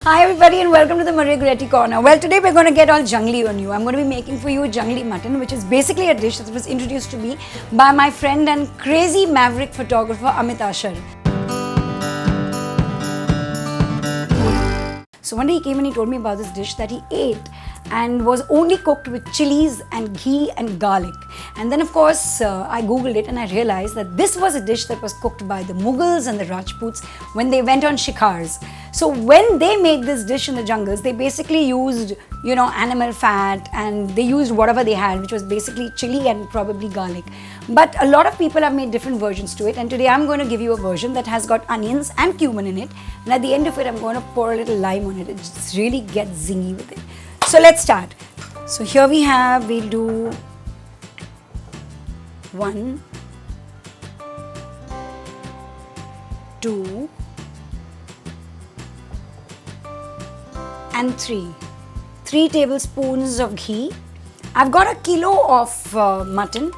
Hi everybody and welcome to the Maria Goretti Corner. Well, today we're going to get all jungly on you. I'm going to be making for you jungly mutton, which is basically a dish that was introduced to me by my friend and crazy maverick photographer Amit Ashar. So one day he came and he told me about this dish that he ate and was only cooked with chilies and ghee and garlic. And then of course I googled it and I realized that this was a dish that was cooked by the Mughals and the Rajputs when they went on shikars. So when they made this dish in the jungles, they basically used, animal fat, and they used whatever they had, which was basically chili and probably garlic. But a lot of people have made different versions to it, and today I'm going to give you a version that has got onions and cumin in it, and at the end of it I'm going to pour a little lime on it. It just really gets zingy with it. So let's start. So here we'll do 1, 2 and 3 tablespoons of ghee. I've got a kilo of mutton.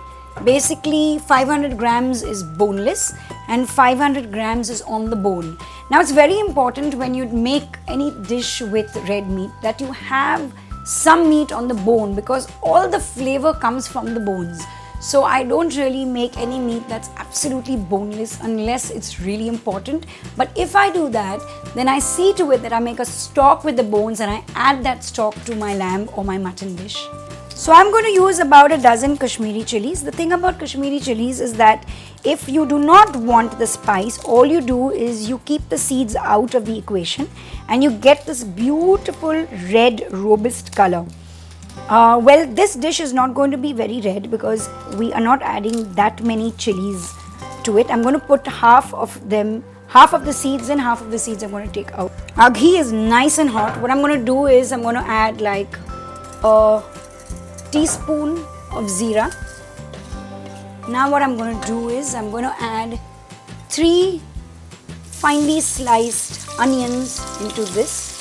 Basically 500 grams is boneless and 500 grams is on the bone. Now it's very important when you make any dish with red meat that you have some meat on the bone, because all the flavor comes from the bones. So I don't really make any meat that's absolutely boneless unless it's really important. But if I do that, then I see to it that I make a stock with the bones and I add that stock to my lamb or my mutton dish. So I'm going to use about a dozen Kashmiri chilies. The thing about Kashmiri chilies is that if you do not want the spice, all you do is you keep the seeds out of the equation and you get this beautiful red robust color. Well, this dish is not going to be very red because we are not adding that many chilies to it. I'm going to put half of the seeds in, half of the seeds I'm going to take out. Our ghee is nice and hot. What I'm going to do is I'm going to add like a teaspoon of Zeera. Now what I'm going to do is I'm going to add 3 finely sliced onions into this.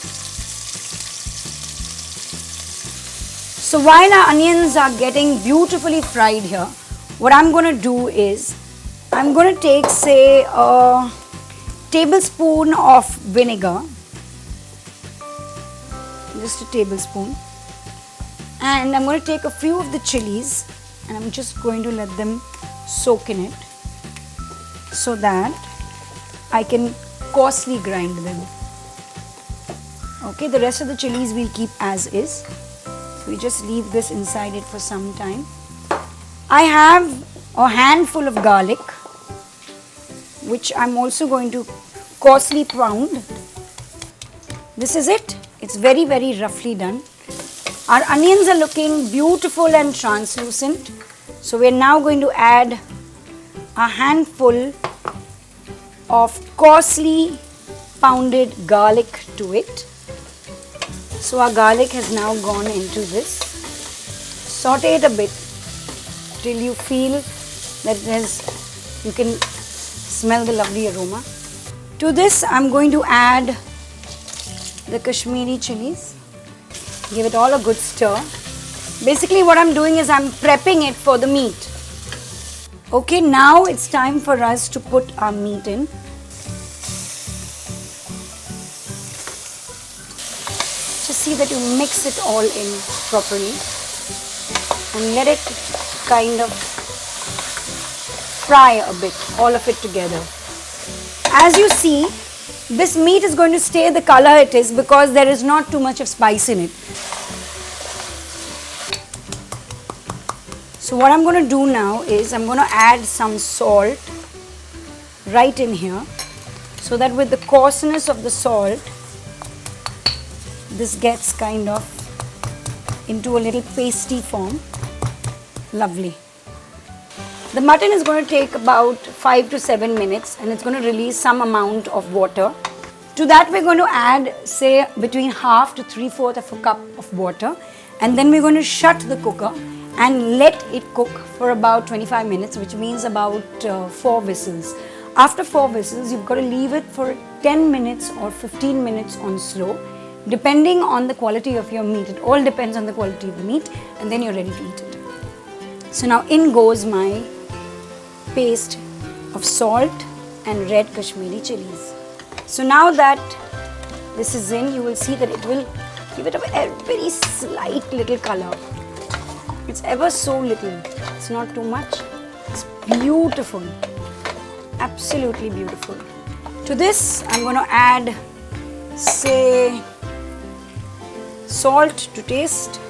So while our onions are getting beautifully fried here, what I'm going to do is I'm going to take, say, a tablespoon of vinegar, just a tablespoon, and I'm going to take a few of the chilies and I'm just going to let them soak in it so that I can coarsely grind them. Okay, the rest of the chilies we'll keep as is. We just leave this inside it for some time. I have a handful of garlic, which I'm also going to coarsely pound. This is it. It's very, very roughly done. Our onions are looking beautiful and translucent. So we're now going to add a handful of coarsely pounded garlic to it. So our garlic has now gone into this. Saute it a bit till you feel that you can smell the lovely aroma. To this I'm going to add the Kashmiri chilies. Give it all a good stir. Basically what I'm doing is I'm prepping it for the meat. Okay, now it's time for us to put our meat in. Just see that you mix it all in properly and let it kind of fry a bit, all of it together. As you see, this meat is going to stay the color it is because there is not too much of spice in it. So what I'm going to do now is I'm going to add some salt right in here so that with the coarseness of the salt, this gets kind of into a little pasty form. Lovely. The mutton is going to take about 5 to 7 minutes and it's going to release some amount of water. To that we're going to add, say, between half to 3/4 of a cup of water, and then we're going to shut the cooker and let it cook for about 25 minutes, which means about 4 whistles. After 4 whistles, you've got to leave it for 10 minutes or 15 minutes on slow, depending on the quality of your meat. It all depends on the quality of the meat, and then you're ready to eat it. So now in goes my paste of salt and red Kashmiri chilies. So now that this is in, you will see that it will give it a very slight little color. It's ever so little, it's not too much. It's beautiful, absolutely beautiful. To this, I'm going to add, say, salt to taste.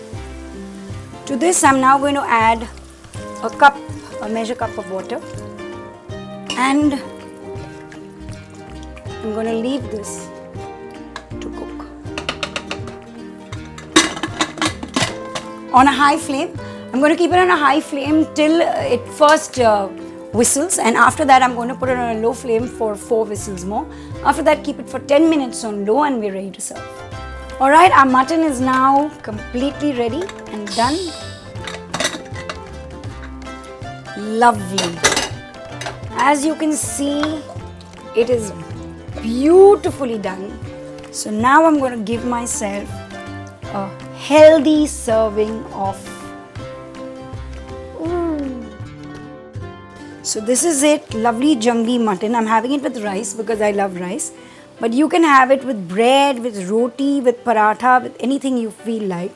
To this, I'm now going to add a measure cup of water, and I'm going to leave this to cook on a high flame. I'm going to keep it on a high flame till it first whistles, and after that I'm going to put it on a low flame for 4 whistles more. After that, keep it for 10 minutes on low and we're ready to serve. Alright, our mutton is now completely ready and done. Lovely. As you can see, it is beautifully done. So now I'm going to give myself a healthy serving of. So this is it, lovely jungly mutton. I'm having it with rice because I love rice. But you can have it with bread, with roti, with paratha, with anything you feel like.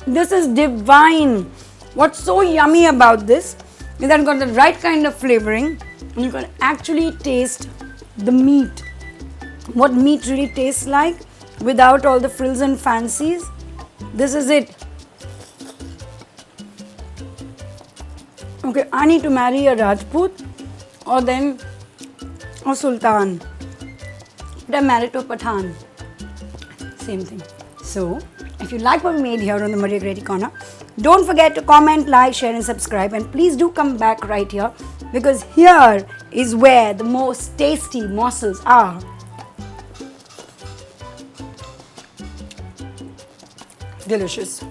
This is divine. What's so yummy about this is that it's got the right kind of flavoring, and you can actually taste the meat. What meat really tastes like without all the frills and fancies. This is it. Okay, I need to marry a Rajput or then a Sultan. But I'm married to a Pathan. Same thing. So, if you like what we made here on the Maria Grady Corner, don't forget to comment, like, share and subscribe, and please do come back right here, because here is where the most tasty morsels are. Delicious.